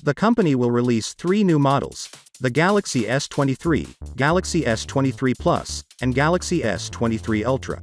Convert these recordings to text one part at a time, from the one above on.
The company will release 3 new models: the Galaxy S23, Galaxy S23 Plus, and Galaxy S23 Ultra.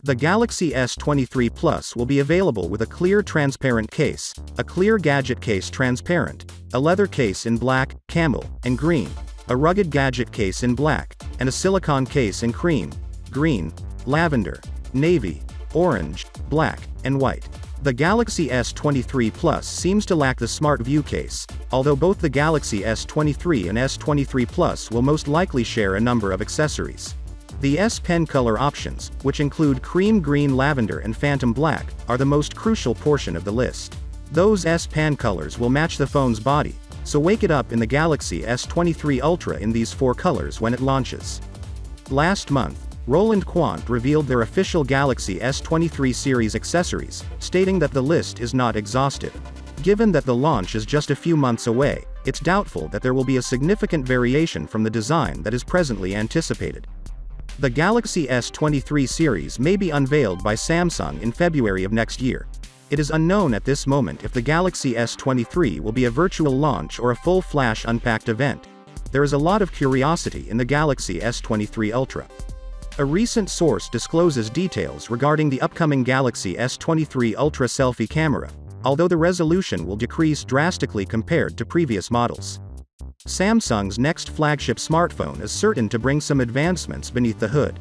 The Galaxy S23 Plus will be available with a clear transparent case, a clear gadget case transparent, a leather case in black, camel, and green, a rugged gadget case in black, and a silicone case in cream, green, lavender, navy, orange, black, and white. The Galaxy S23 Plus seems to lack the Smart View case, although both the Galaxy S23 and S23 Plus will most likely share a number of accessories. The S Pen color options, which include cream green, lavender, and phantom black, are the most crucial portion of the list. Those S Pen colors will match the phone's body, so wake it up in the Galaxy S23 Ultra in these 4 colors when it launches. Last month, Roland Quant revealed their official Galaxy S23 series accessories, stating that the list is not exhaustive. Given that the launch is just a few months away, it's doubtful that there will be a significant variation from the design that is presently anticipated. The Galaxy S23 series may be unveiled by Samsung in February of next year. It is unknown at this moment if the Galaxy S23 will be a virtual launch or a full flash unpacked event. There is a lot of curiosity in the Galaxy S23 Ultra. A recent source discloses details regarding the upcoming Galaxy S23 Ultra selfie camera, although the resolution will decrease drastically compared to previous models. Samsung's next flagship smartphone is certain to bring some advancements beneath the hood.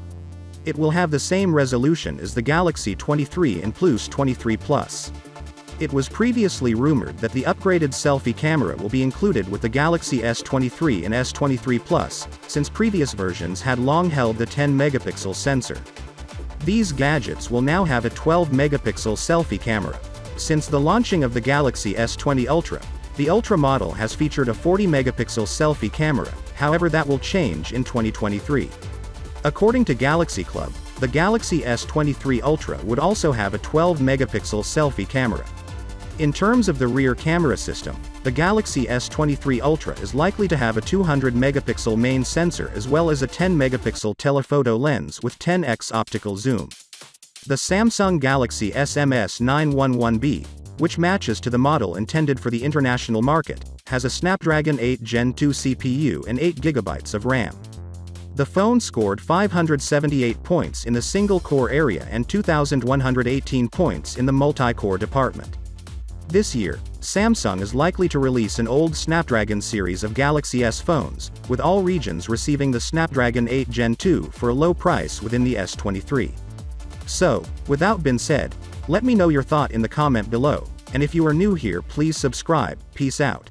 It will have the same resolution as the Galaxy 23 and Plus 23 Plus. It was previously rumored that the upgraded selfie camera will be included with the Galaxy S23 and S23 Plus, since previous versions had long held the 10-megapixel sensor. These gadgets will now have a 12-megapixel selfie camera. Since the launching of the Galaxy S20 Ultra, the Ultra model has featured a 40-megapixel selfie camera, however that will change in 2023. According to Galaxy Club, the Galaxy S23 Ultra would also have a 12-megapixel selfie camera. In terms of the rear camera system, the Galaxy S23 Ultra is likely to have a 200-megapixel main sensor as well as a 10-megapixel telephoto lens with 10x optical zoom. The Samsung Galaxy SMS911B, which matches to the model intended for the international market, has a Snapdragon 8 Gen 2 CPU and 8GB of RAM. The phone scored 578 points in the single-core area and 2,118 points in the multi-core department. This year, Samsung is likely to release an old Snapdragon series of Galaxy S phones, with all regions receiving the Snapdragon 8 Gen 2 for a low price within the S23. So, with that being said, let me know your thought in the comment below, and if you are new here, please subscribe. Peace out.